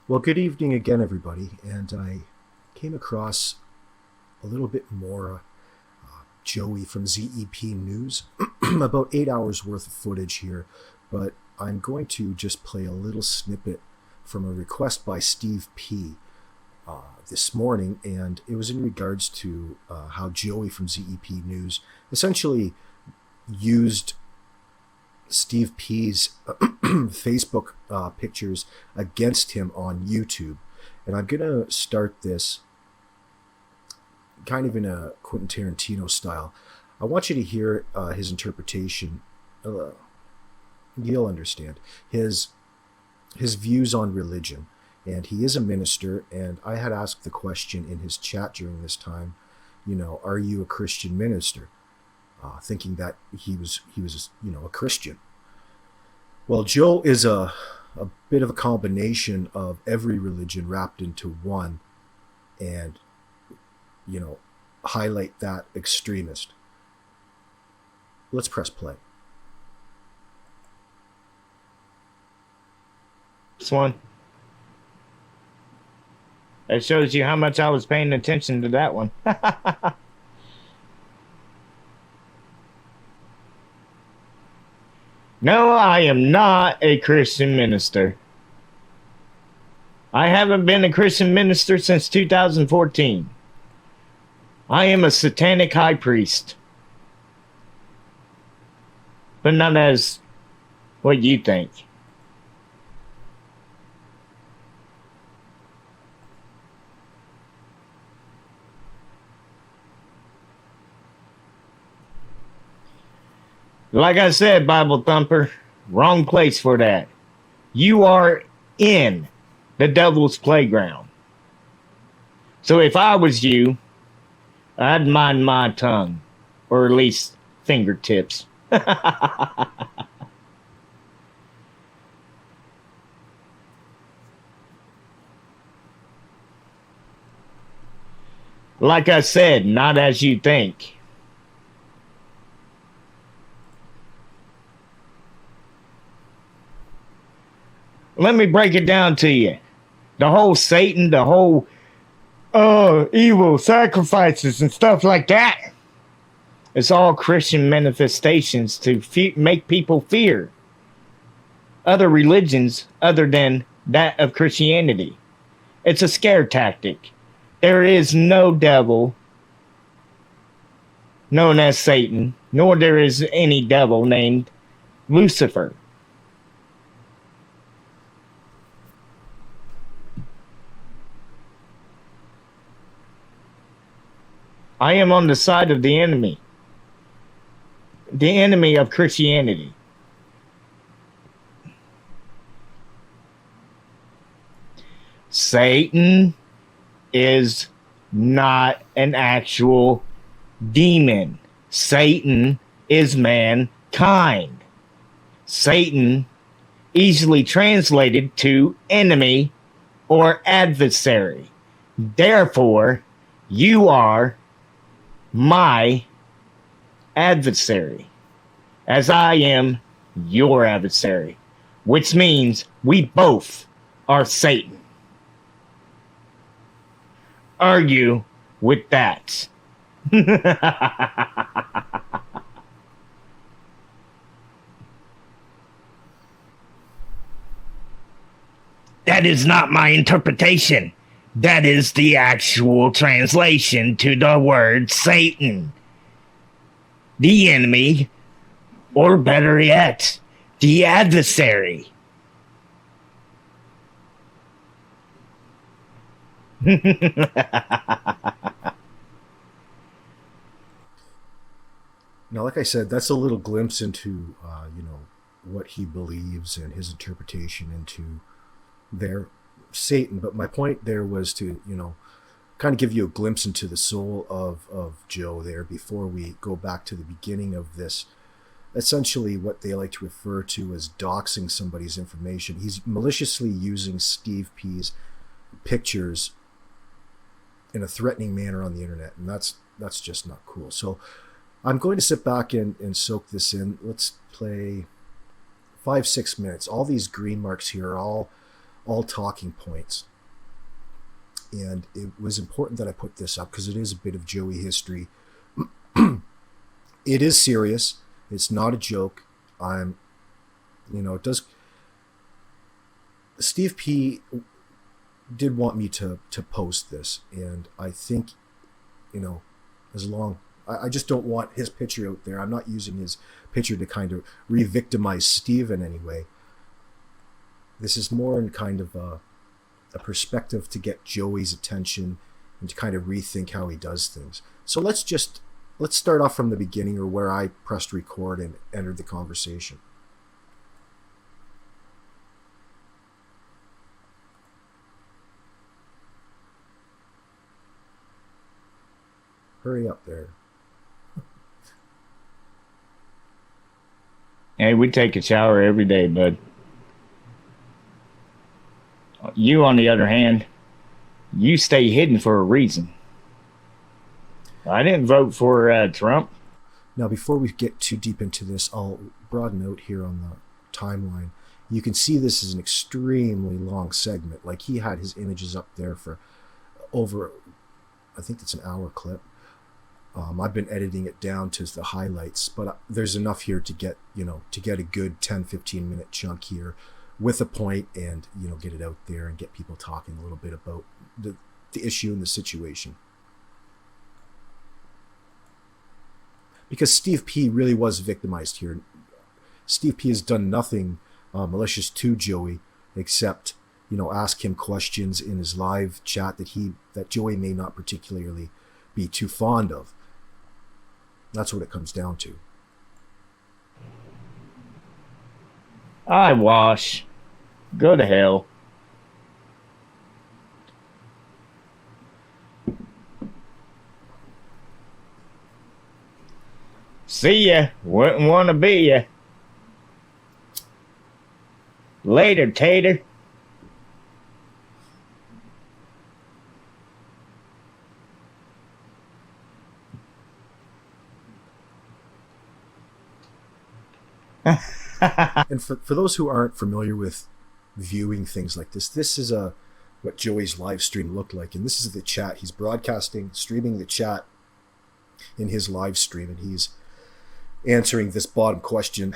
Well, good evening again, everybody. And I came across a little bit more Joey from ZEP News, about 8 hours worth of footage here, but I'm going to just play a little snippet from a request by Steve P. This morning, and it was in regards to how Joey from ZEP News essentially used Steve P's Facebook pictures against him on YouTube. And I'm going to start this kind of in a Quentin Tarantino style. I want you to hear his interpretation. You'll understand his views on religion. And he is a minister, and I had asked the question in his chat during this time, are you a Christian minister? Thinking that he was a Christian. Well, Joe is a bit of a combination of every religion wrapped into one, and highlight that extremist. Let's press play. This one. It shows you how much I was paying attention to that one. No, I am not a Christian minister. I haven't been a Christian minister since 2014. I am a satanic high priest. But not as what you think. Like I said, Bible Thumper, wrong place for that. You are in the devil's playground. So if I was you, I'd mind my tongue, or at least fingertips. Like I said, not as you think. Let me break it down to you. The whole Satan, the whole evil sacrifices and stuff like that. It's all Christian manifestations to make people fear other religions other than that of Christianity. It's a scare tactic. There is no devil known as Satan, nor there is any devil named Lucifer. I am on the side of the enemy of Christianity. Satan is not an actual demon. Satan is mankind. Satan, easily translated to enemy or adversary. Therefore, you are my adversary, as I am your adversary, which means we both are Satan. Argue with that. That is not my interpretation. That is the actual translation to the word Satan. The enemy, or better yet, the adversary. Now, like I said, that's a little glimpse into, what he believes and his interpretation into their Satan. But my point there was to, kind of give you a glimpse into the soul of Joe there before we go back to the beginning of this. Essentially what they like to refer to as doxing somebody's information. He's maliciously using Steve P's pictures in a threatening manner on the internet, and that's just not cool. So I'm going to sit back and soak this in. Let's play 5-6 minutes. All these green marks here are all all talking points. And it was important that I put this up because it is a bit of Joey history. It is serious. It's not a joke. It does. Steve P did want me to post this, and I think, I just don't want his picture out there. I'm not using his picture to kind of re-victimize Steve in any way. This is more in kind of a perspective to get Joey's attention and to kind of rethink how he does things. So let's start off from the beginning, or where I pressed record and entered the conversation. Hurry up there. Hey, we take a shower every day, bud. You, on the other hand, you stay hidden for a reason. I didn't vote for Trump. Now, before we get too deep into this, I'll broaden out here on the timeline. You can see this is an extremely long segment. Like, he had his images up there for over, I think it's an hour clip. I've been editing it down to the highlights, but there's enough here to get a good 10-15 minute chunk here with a point, and get it out there and get people talking a little bit about the issue and the situation. Because Steve P really was victimized here. Steve P has done nothing malicious to Joey except ask him questions in his live chat that Joey may not particularly be too fond of. That's what it comes down to. I wash. Go to hell. See ya. Wouldn't want to be ya. Later, Tater. And for those who aren't familiar with viewing things like this is what Joey's live stream looked like. And this is the chat. He's streaming the chat in his live stream, and he's answering this bottom question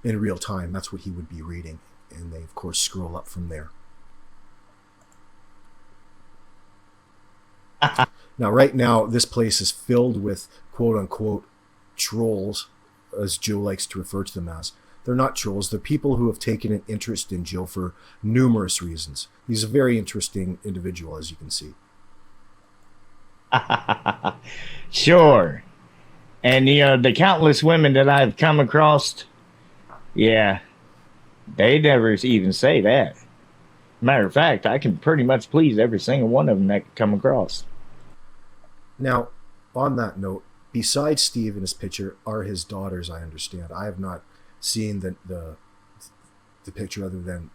in real time. That's what he would be reading. And they, of course, scroll up from there. Now, right now, this place is filled with quote-unquote trolls, as Joe likes to refer to them as. They're not trolls. They're people who have taken an interest in Joe for numerous reasons. He's a very interesting individual, as you can see. Sure. And, the countless women that I've come across, yeah, they never even say that. Matter of fact, I can pretty much please every single one of them that come across. Now, on that note, besides Steve in his picture are his daughters, I understand. I have not seen the picture other than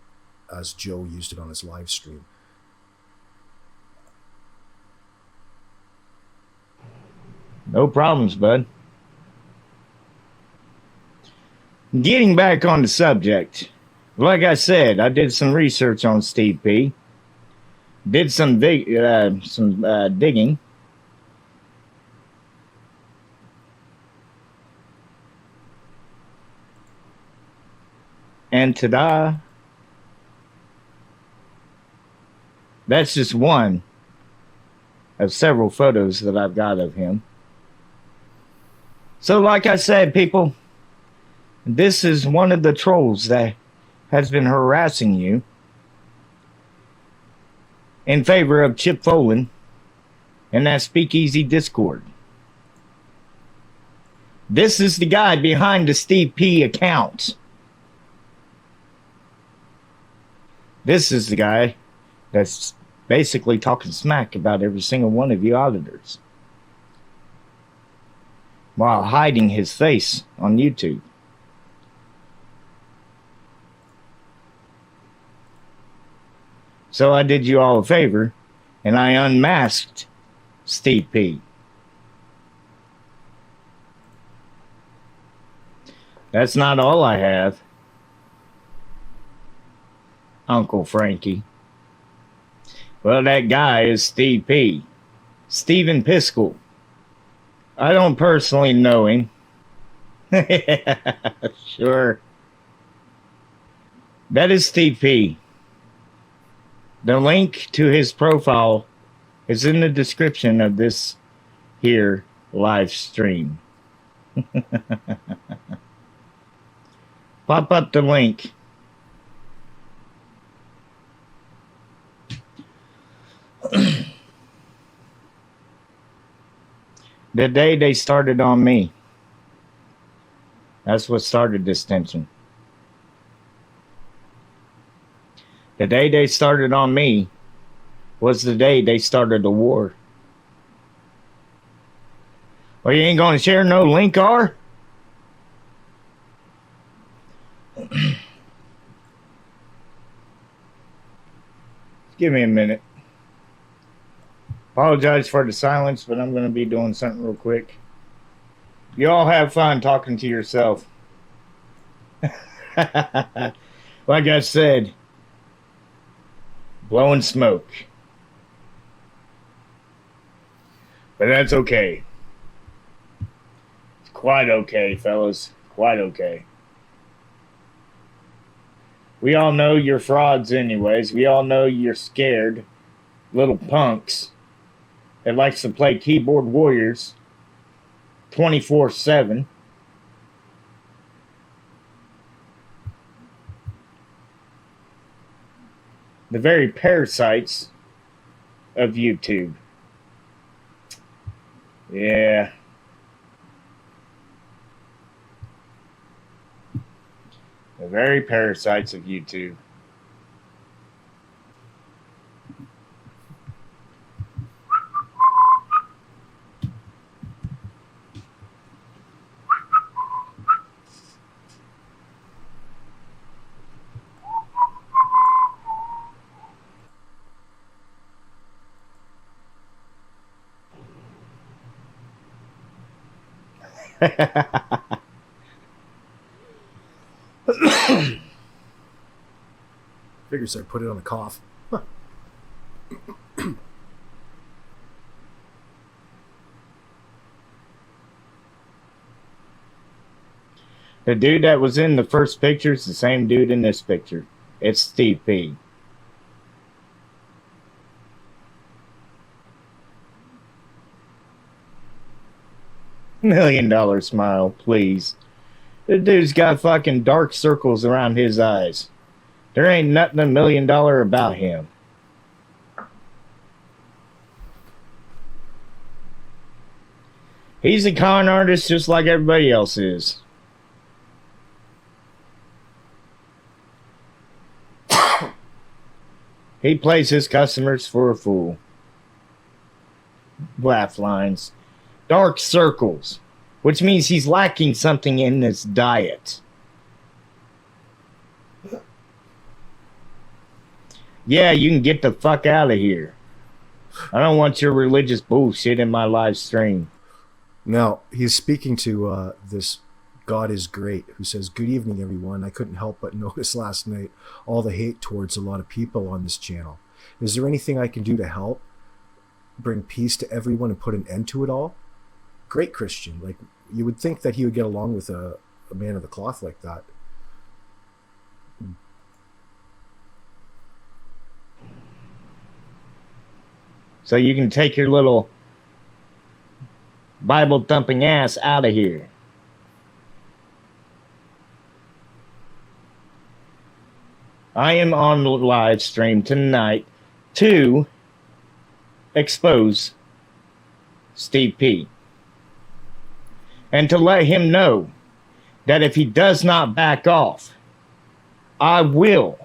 as Joe used it on his live stream. No problems, bud. Getting back on the subject, like I said, I did some research on Steve P. Did some digging. And ta-da! That's just one of several photos that I've got of him. So like I said, people, this is one of the trolls that has been harassing you in favor of Chip Folan and that Speakeasy Discord. This is the guy behind the Steve P account. This is the guy that's basically talking smack about every single one of you auditors while hiding his face on YouTube. So I did you all a favor, and I unmasked Steve P. That's not all I have. Uncle Frankie. Well, that guy is Steve P. Stephen Piskel. I don't personally know him. Sure. That is Steve P. The link to his profile is in the description of this here live stream. Pop up the link. The day they started on me. That's what started this tension. The day they started on me was the day they started the war. Well, you ain't gonna share no link, R? Give me a minute. Apologize for the silence, but I'm going to be doing something real quick. You all have fun talking to yourself. Like I said, blowing smoke. But that's okay. It's quite okay, fellas. Quite okay. We all know you're frauds anyways. We all know you're scared little punks that likes to play keyboard warriors 24/7. The very parasites of YouTube. Yeah. The very parasites of YouTube. Figures I put it on the cough. The dude that was in the first picture is the same dude in this picture. It's Steve P. $1 million smile, please. The dude's got fucking dark circles around his eyes. There ain't nothing $1 million about him. He's a con artist just like everybody else is. He plays his customers for a fool. Laugh lines. Dark circles, which means he's lacking something in this diet. Yeah, you can get the fuck out of here. I don't want your religious bullshit in my live stream. Now, he's speaking to this God is Great, who says, "Good evening, everyone. I couldn't help but notice last night all the hate towards a lot of people on this channel. Is there anything I can do to help bring peace to everyone and put an end to it all?" Great Christian. Like, you would think that he would get along with a man of the cloth like that. So you can take your little Bible thumping ass out of here. I am on the live stream tonight to expose Steve P. And to let him know that if he does not back off, I will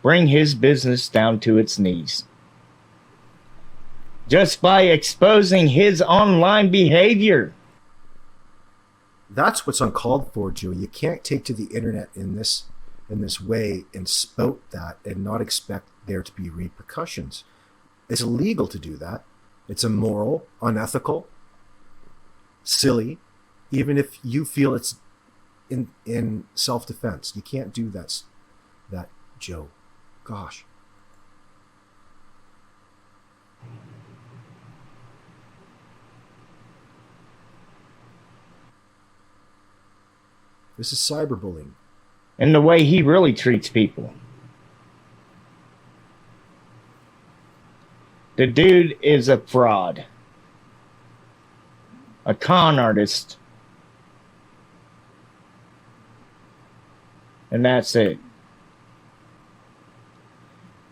bring his business down to its knees. Just by exposing his online behavior. That's what's uncalled for, Joe. You can't take to the internet in this way and spout that and not expect there to be repercussions. It's illegal to do that. It's immoral, unethical, silly, even if you feel it's in self-defense. You can't do that. that Joe. Gosh. This is cyberbullying. And the way he really treats people. The dude is a fraud. A con artist. And that's it.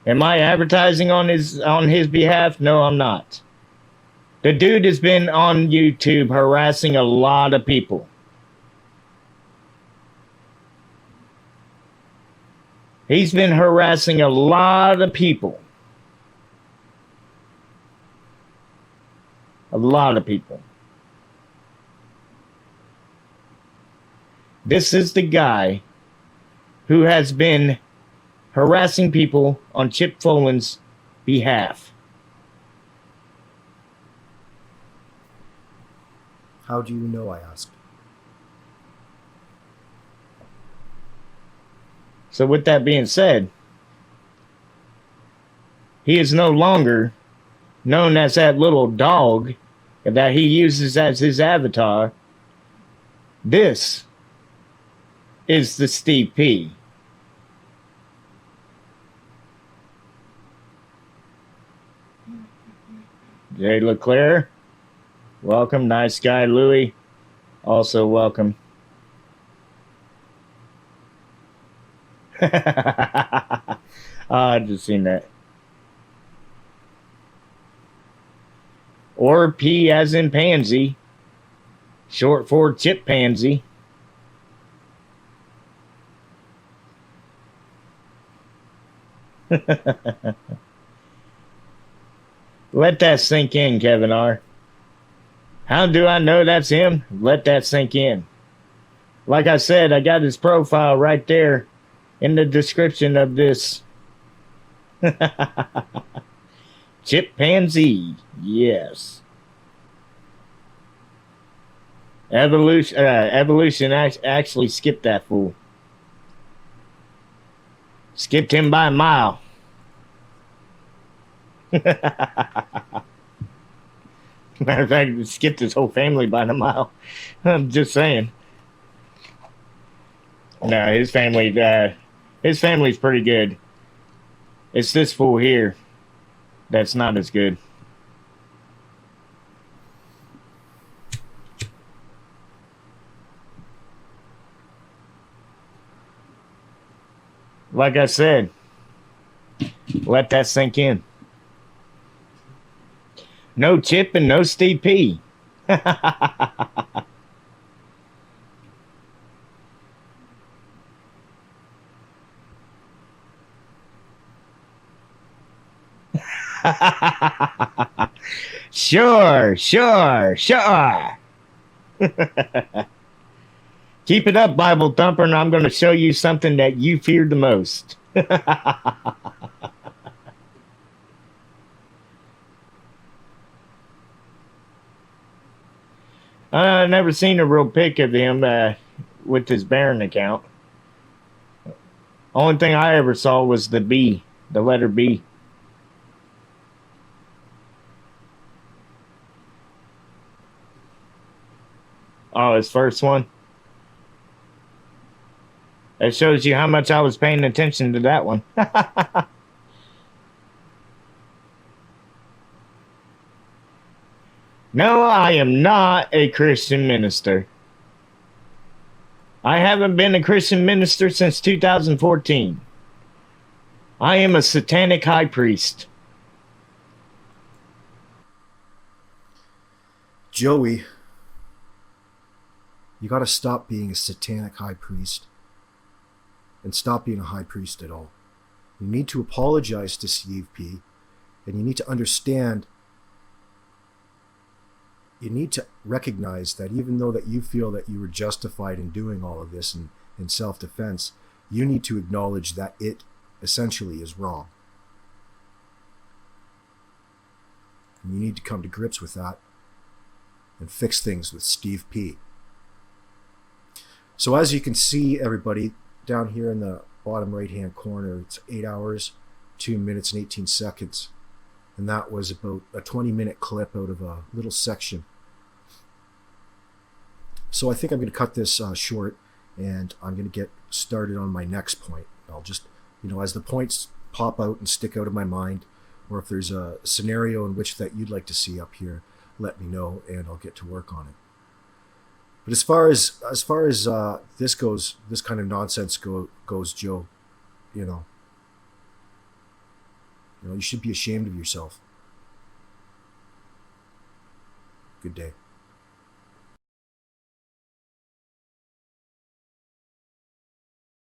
Am I advertising on his behalf? No, I'm not. The dude has been on YouTube harassing a lot of people. He's been harassing a lot of people. A lot of people. This is the guy who has been harassing people on Chip Foland's behalf. How do you know, I asked. So with that being said, he is no longer known as that little dog that he uses as his avatar. This is the Steve P. Jay LeClaire, welcome. Nice guy Louie, also welcome. I just seen that. Or P as in pansy, short for chip pansy. Let that sink in, Kevin R. How do I know that's him? Let that sink in. Like I said, I got his profile right there in the description of this. Chip pansy, yes. Evolution actually skipped that fool. Skipped him by a mile. Matter of fact, it skipped his whole family by a mile. I'm just saying. No, his family's pretty good. It's this fool here that's not as good. Like I said, let that sink in. No Chip and no Steve P. Sure. Keep it up, Bible Thumper, and I'm going to show you something that you fear the most. I never seen a real pic of him with his Barron account. Only thing I ever saw was the B, the letter B. Oh, his first one? It shows you how much I was paying attention to that one. No, I am not a Christian minister. I haven't been a Christian minister since 2014. I am a satanic high priest. Joey, you got to stop being a satanic high priest and stop being a high priest at all. You need to apologize to Steve P, and you need to understand, you need to recognize that even though that you feel that you were justified in doing all of this in self-defense, you need to acknowledge that it essentially is wrong. And you need to come to grips with that and fix things with Steve P. So as you can see, everybody, down here in the bottom right-hand corner, it's 8 hours, 2 minutes, and 18 seconds. And that was about a 20-minute clip out of a little section. So I think I'm going to cut this short, and I'm going to get started on my next point. I'll just, as the points pop out and stick out of my mind, or if there's a scenario in which that you'd like to see up here, let me know, and I'll get to work on it. But as far as this goes, this kind of nonsense goes, Joe, you should be ashamed of yourself. Good day.